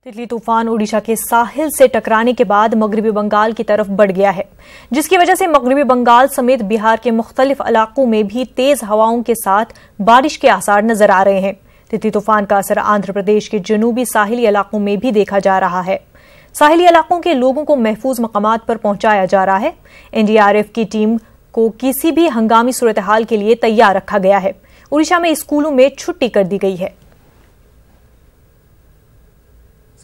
तितली तूफान ओडिशा के साहिल से टकराने के बाद मगरबी बंगाल की तरफ बढ़ गया है, जिसकी वजह से मगरबी बंगाल समेत बिहार के मुख्तलिफ इलाकों में भी तेज हवाओं के साथ बारिश के आसार नजर आ रहे हैं। तितली तूफान का असर आंध्र प्रदेश के जनूबी साहिली इलाकों में भी देखा जा रहा है। साहिली इलाकों के लोगों को महफूज मकामात पर पहुंचाया जा रहा है। एनडीआरएफ की टीम को किसी भी हंगामी सूरत हाल के लिए तैयार रखा गया है। ओडिशा में स्कूलों में छुट्टी कर दी गई है।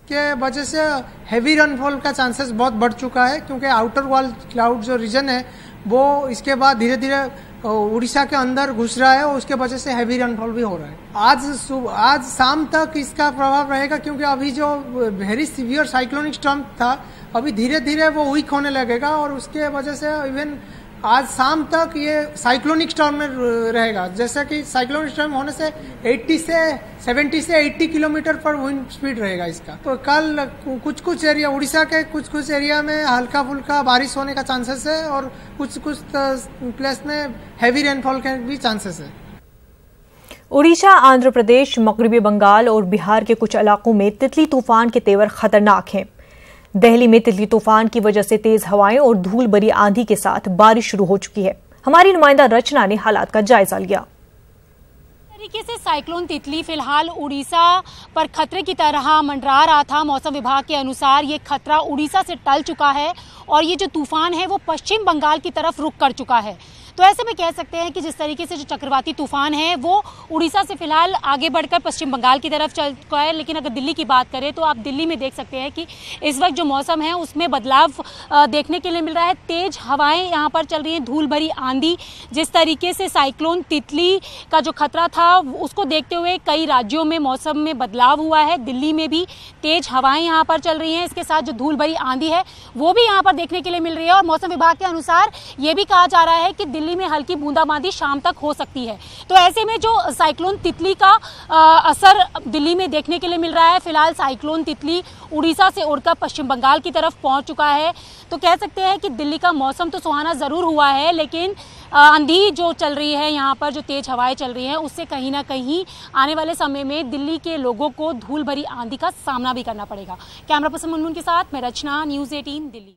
के वजह से हैवी रेनफॉल का चांसेस बहुत बढ़ चुका है, क्योंकि आउटर वॉल क्लाउड जो रीजन है वो इसके बाद धीरे धीरे उड़ीसा के अंदर घुस रहा है और उसके वजह से हैवी रेनफॉल भी हो रहा है। आज शाम तक इसका प्रभाव रहेगा, क्योंकि अभी जो वेरी सीवियर साइक्लोनिक स्टॉर्म था अभी धीरे धीरे वो वीक होने लगेगा और उसके वजह से इवन आज शाम तक ये साइक्लोनिक स्टॉर्म में रहेगा। जैसे कि साइक्लोनिक स्टॉर्म होने से 70 से 80 किलोमीटर पर विंड स्पीड रहेगा इसका। तो कल कुछ एरिया उड़ीसा के कुछ एरिया में हल्का फुल्का बारिश होने का चांसेस है और कुछ प्लेस में हैवी रेनफॉल के भी चांसेस है। ओडिशा, आंध्र प्रदेश, मगरबी बंगाल और बिहार के कुछ इलाकों में तितली तूफान के तेवर खतरनाक हैं। दिल्ली में तितली तूफान की वजह से तेज हवाएं और धूल भरी आंधी के साथ बारिश शुरू हो चुकी है। हमारी नुमाइंदा रचना ने हालात का जायजा लिया। तरीके से साइक्लोन तितली फिलहाल उड़ीसा पर खतरे की तरह मंडरा रहा था। मौसम विभाग के अनुसार ये खतरा उड़ीसा से टल चुका है और ये जो तूफान है वो पश्चिम बंगाल की तरफ रुख कर चुका है। तो ऐसे में कह सकते हैं कि जिस तरीके से जो चक्रवाती तूफान है वो उड़ीसा से फिलहाल आगे बढ़कर पश्चिम बंगाल की तरफ चल चुका है। लेकिन अगर दिल्ली की बात करें तो आप दिल्ली में देख सकते हैं कि इस वक्त जो मौसम है उसमें बदलाव देखने के लिए मिल रहा है। तेज हवाएं यहाँ पर चल रही हैं, धूल भरी आंधी। जिस तरीके से साइक्लोन तितली का जो खतरा था उसको देखते हुए कई राज्यों में मौसम में बदलाव हुआ है। दिल्ली में भी तेज हवाएं यहाँ पर चल रही हैं, इसके साथ जो धूल भरी आंधी है वो भी यहाँ पर देखने के लिए मिल रही है। और मौसम विभाग के अनुसार ये भी कहा जा रहा है कि दिल्ली में हल्की बूंदाबांदी शाम तक हो सकती है। तो ऐसे में जो साइक्लोन तितली का असर दिल्ली में देखने के लिए मिल रहा है, फिलहाल साइक्लोन तितली उड़ीसा से उड़कर पश्चिम बंगाल की तरफ पहुंच चुका है। तो कह सकते हैं कि दिल्ली का मौसम तो सुहाना जरूर हुआ है, लेकिन आंधी जो चल रही है यहाँ पर, जो तेज हवाएं चल रही हैं, उससे कहीं ना कहीं आने वाले समय में दिल्ली के लोगों को धूल भरी आंधी का सामना भी करना पड़ेगा। कैमरा पर्सन मुनमुन के साथ मैं रचना, न्यूज़ 18 दिल्ली।